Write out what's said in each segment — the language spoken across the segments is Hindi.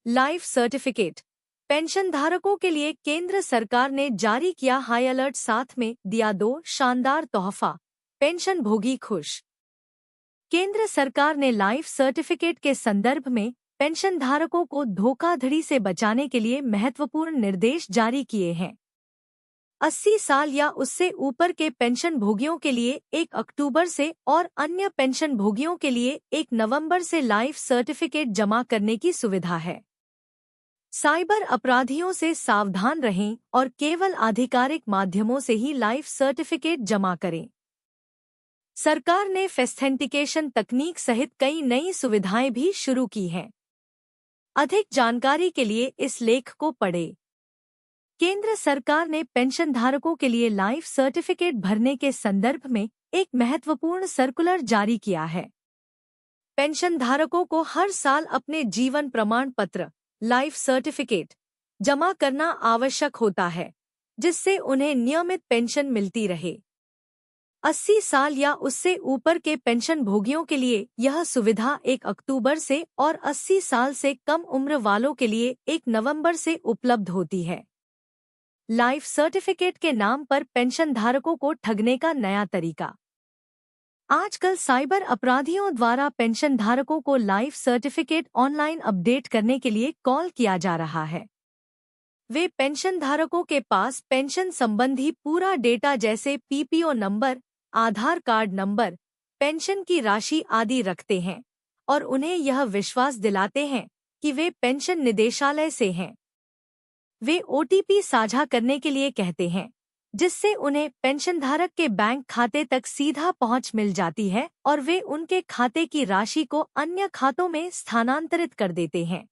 लाइफ सर्टिफिकेट पेंशन धारकों के लिए केंद्र सरकार ने जारी किया हाई अलर्ट, साथ में दिया 2 शानदार तोहफा, पेंशन भोगी खुश। केंद्र सरकार ने लाइफ सर्टिफिकेट के संदर्भ में पेंशन धारकों को धोखाधड़ी से बचाने के लिए महत्वपूर्ण निर्देश जारी किए हैं। 80 साल या उससे ऊपर के पेंशन भोगियों के लिए 1 अक्टूबर से और अन्य पेंशन भोगियों के लिए 1 नवंबर से लाइफ सर्टिफिकेट जमा करने की सुविधा है। साइबर अपराधियों से सावधान रहें और केवल आधिकारिक माध्यमों से ही लाइफ सर्टिफिकेट जमा करें। सरकार ने फेस्थेंटिकेशन तकनीक सहित कई नई सुविधाएं भी शुरू की हैं। अधिक जानकारी के लिए इस लेख को पढ़ें। केंद्र सरकार ने पेंशन धारकों के लिए लाइफ सर्टिफिकेट भरने के संदर्भ में एक महत्वपूर्ण सर्कुलर जारी किया है। पेंशन धारकों को हर साल अपने जीवन प्रमाण पत्र लाइफ सर्टिफिकेट जमा करना आवश्यक होता है, जिससे उन्हें नियमित पेंशन मिलती रहे। 80 साल या उससे ऊपर के पेंशन भोगियों के लिए यह सुविधा 1 अक्टूबर से और 80 साल से कम उम्र वालों के लिए 1 नवंबर से उपलब्ध होती है। लाइफ सर्टिफिकेट के नाम पर पेंशन धारकों को ठगने का नया तरीका। आजकल साइबर अपराधियों द्वारा पेंशन धारकों को लाइफ सर्टिफिकेट ऑनलाइन अपडेट करने के लिए कॉल किया जा रहा है। वे पेंशन धारकों के पास पेंशन संबंधी पूरा डेटा जैसे पीपीओ नंबर, आधार कार्ड नंबर, पेंशन की राशि आदि रखते हैं और उन्हें यह विश्वास दिलाते हैं कि वे पेंशन निदेशालय से हैं। वे ओटीपी साझा करने के लिए कहते हैं, जिससे उन्हें पेंशनधारक के बैंक खाते तक सीधा पहुंच मिल जाती है और वे उनके खाते की राशि को अन्य खातों में स्थानांतरित कर देते हैं।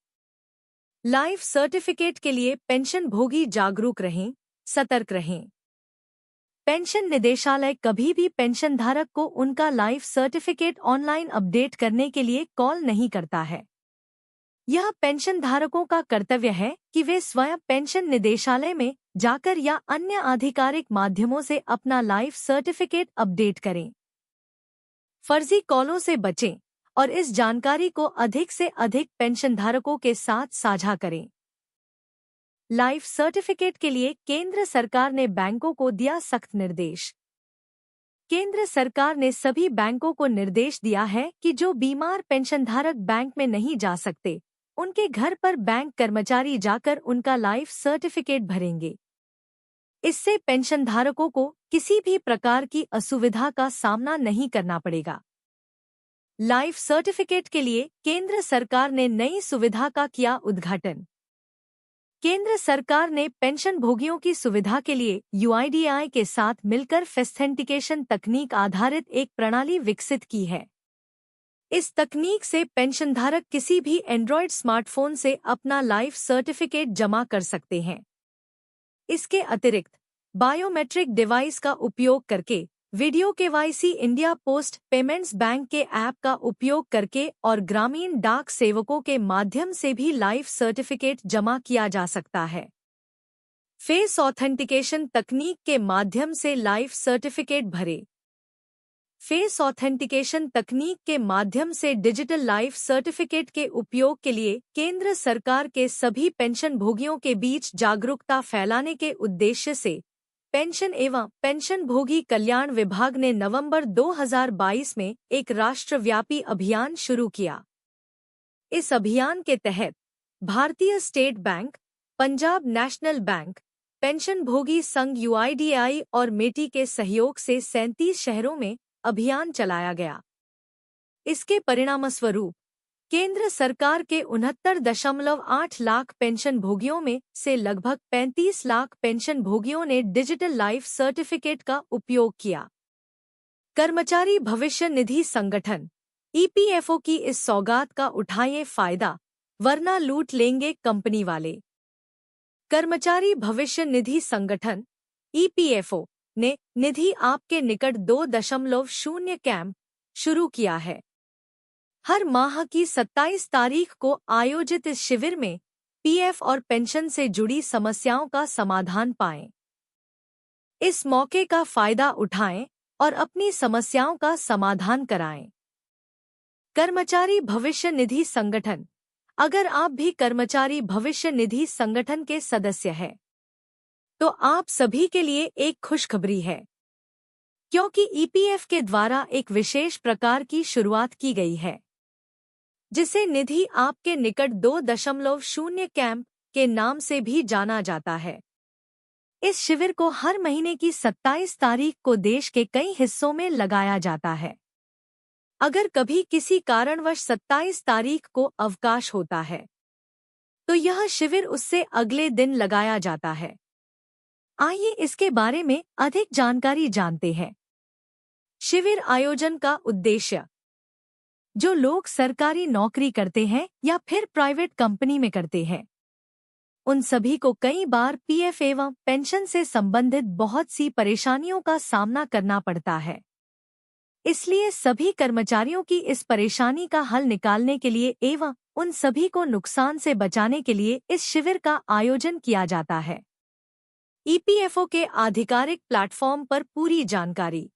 लाइफ सर्टिफिकेट के लिए पेंशन भोगी जागरूक रहें, सतर्क रहें। पेंशन निदेशालय कभी भी पेंशनधारक को उनका लाइफ सर्टिफिकेट ऑनलाइन अपडेट करने के लिए कॉल नहीं करता है। यह पेंशन धारकों का कर्तव्य है कि वे स्वयं पेंशन निदेशालय में जाकर या अन्य आधिकारिक माध्यमों से अपना लाइफ सर्टिफिकेट अपडेट करें। फर्जी कॉलों से बचें और इस जानकारी को अधिक से अधिक पेंशनधारकों के साथ साझा करें। लाइफ सर्टिफिकेट के लिए केंद्र सरकार ने बैंकों को दिया सख्त निर्देश। केंद्र सरकार ने सभी बैंकों को निर्देश दिया है कि जो बीमार पेंशनधारक बैंक में नहीं जा सकते, उनके घर पर बैंक कर्मचारी जाकर उनका लाइफ सर्टिफिकेट भरेंगे। इससे पेंशनधारकों को किसी भी प्रकार की असुविधा का सामना नहीं करना पड़ेगा। लाइफ सर्टिफिकेट के लिए केंद्र सरकार ने नई सुविधा का किया उद्घाटन। केंद्र सरकार ने पेंशन भोगियों की सुविधा के लिए यूआईडीएआई के साथ मिलकर फेस्थेंटिकेशन तकनीक आधारित एक प्रणाली विकसित की है। इस तकनीक से पेंशनधारक किसी भी एंड्रॉयड स्मार्टफोन से अपना लाइफ सर्टिफिकेट जमा कर सकते हैं। इसके अतिरिक्त बायोमेट्रिक डिवाइस का उपयोग करके, video KYC, India post payments bank के ऐप का उपयोग करके और ग्रामीण डाक सेवकों के माध्यम से भी लाइफ सर्टिफिकेट जमा किया जा सकता है। फेस ऑथेंटिकेशन तकनीक के माध्यम से लाइफ सर्टिफिकेट भरें। फेस ऑथेंटिकेशन तकनीक के माध्यम से डिजिटल लाइफ सर्टिफिकेट के उपयोग के लिए केंद्र सरकार के सभी पेंशन भोगियों के बीच जागरूकता फैलाने के उद्देश्य से पेंशन एवं पेंशन भोगी कल्याण विभाग ने नवंबर 2022 में एक राष्ट्रव्यापी अभियान शुरू किया। इस अभियान के तहत भारतीय state bank, Punjab national bank, pension भोगी संघ यूआईडीएआई और मेटी के सहयोग से 37 शहरों में अभियान चलाया गया। इसके परिणामस्वरूप केंद्र सरकार के 69.8 लाख पेंशन भोगियों में से लगभग 35 लाख पेंशन भोगियों ने डिजिटल लाइफ सर्टिफिकेट का उपयोग किया। कर्मचारी भविष्य निधि संगठन ईपीएफओ की इस सौगात का उठाइए फायदा, वरना लूट लेंगे कंपनी वाले। कर्मचारी भविष्य निधि संगठन ईपीएफओ ने निधि आपके निकट 2.0 कैंप शुरू किया है। हर माह की 27 तारीख को आयोजित इस शिविर में पीएफ और पेंशन से जुड़ी समस्याओं का समाधान पाएं। इस मौके का फायदा उठाएं और अपनी समस्याओं का समाधान कराएं। कर्मचारी भविष्य निधि संगठन अगर आप भी कर्मचारी भविष्य निधि संगठन के सदस्य हैं, तो आप सभी के लिए एक खुशखबरी है, क्योंकि ईपीएफ के द्वारा एक विशेष प्रकार की शुरुआत की गई है, जिसे निधि आपके निकट 2.0 कैंप के नाम से भी जाना जाता है। इस शिविर को हर महीने की 27 तारीख को देश के कई हिस्सों में लगाया जाता है। अगर कभी किसी कारणवश 27 तारीख को अवकाश होता है, तो यह शिविर उससे अगले दिन लगाया जाता है। आइए इसके बारे में अधिक जानकारी जानते हैं। शिविर आयोजन का उद्देश्य: जो लोग सरकारी नौकरी करते हैं या फिर प्राइवेट कंपनी में करते हैं, उन सभी को कई बार पीएफ एवं पेंशन से संबंधित बहुत सी परेशानियों का सामना करना पड़ता है। इसलिए सभी कर्मचारियों की इस परेशानी का हल निकालने के लिए एवं उन सभी को नुकसान से बचाने के लिए इस शिविर का आयोजन किया जाता है। ईपीएफओ के आधिकारिक प्लेटफॉर्म पर पूरी जानकारी।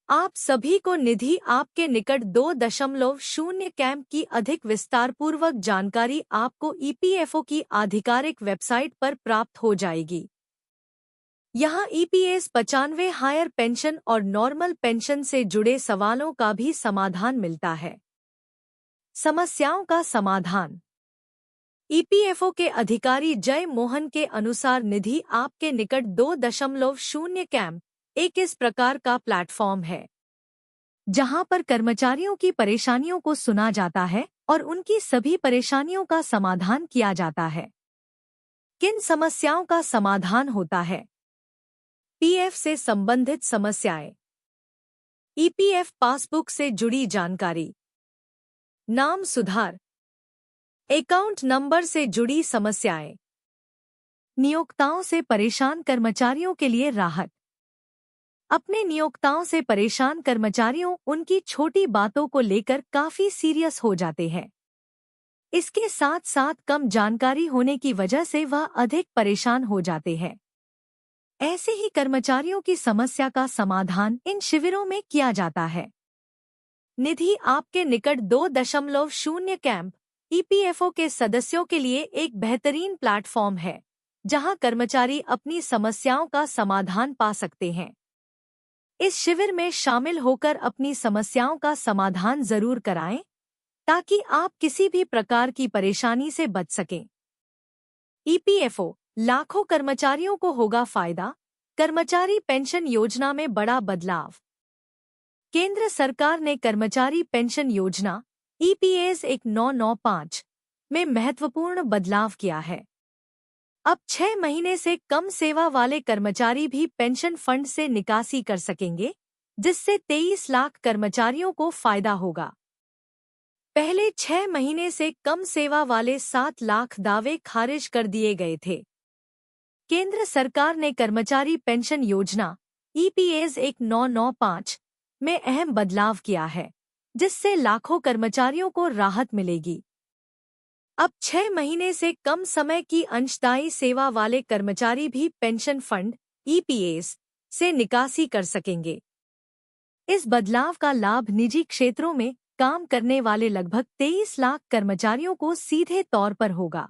आप सभी को निधि आपके निकट 2.0 कैंप की अधिक विस्तारपूर्वक जानकारी आपको ईपीएफओ की आधिकारिक वेबसाइट पर प्राप्त हो जाएगी। यहाँ ईपीएस 95 हायर पेंशन और नॉर्मल पेंशन से जुड़े सवालों का भी समाधान मिलता है। समस्याओं का समाधान। ईपीएफओ के अधिकारी जय मोहन के अनुसार निधि आपके निकट 2.0 कैंप एक इस प्रकार का प्लेटफॉर्म है, जहां पर कर्मचारियों की परेशानियों को सुना जाता है और उनकी सभी परेशानियों का समाधान किया जाता है। किन समस्याओं का समाधान होता है? पीएफ से संबंधित समस्याएं, ईपीएफ पासबुक से जुड़ी जानकारी, नाम सुधार, अकाउंट नंबर से जुड़ी समस्याएं, नियोक्ताओं से परेशान कर्मचारियों के लिए राहत। अपने नियोक्ताओं से परेशान कर्मचारियों उनकी छोटी बातों को लेकर काफी सीरियस हो जाते हैं। इसके साथ साथ कम जानकारी होने की वजह से वह अधिक परेशान हो जाते हैं। ऐसे ही कर्मचारियों की समस्या का समाधान इन शिविरों में किया जाता है। निधि आपके निकट 2.0 कैंप ईपीएफओ के सदस्यों के लिए एक बेहतरीन प्लेटफॉर्म है, जहां कर्मचारी अपनी समस्याओं का समाधान पा सकते हैं। इस शिविर में शामिल होकर अपनी समस्याओं का समाधान जरूर कराएं, ताकि आप किसी भी प्रकार की परेशानी से बच सकें। ईपीएफओ लाखों कर्मचारियों को होगा फायदा। कर्मचारी पेंशन योजना में बड़ा बदलाव। केंद्र सरकार ने कर्मचारी पेंशन योजना ईपीएस 1995 में महत्वपूर्ण बदलाव किया है। अब 6 महीने से कम सेवा वाले कर्मचारी भी पेंशन फंड से निकासी कर सकेंगे, जिससे 23 लाख कर्मचारियों को फायदा होगा। पहले 6 महीने से कम सेवा वाले 7 लाख दावे खारिज कर दिए गए थे। केंद्र सरकार ने कर्मचारी पेंशन योजना ईपीएस 1995 में अहम बदलाव किया है, जिससे लाखों कर्मचारियों को राहत मिलेगी। अब 6 महीने से कम समय की अंशदायी सेवा वाले कर्मचारी भी पेंशन फंड ईपीएस से निकासी कर सकेंगे। इस बदलाव का लाभ निजी क्षेत्रों में काम करने वाले लगभग 23 लाख कर्मचारियों को सीधे तौर पर होगा।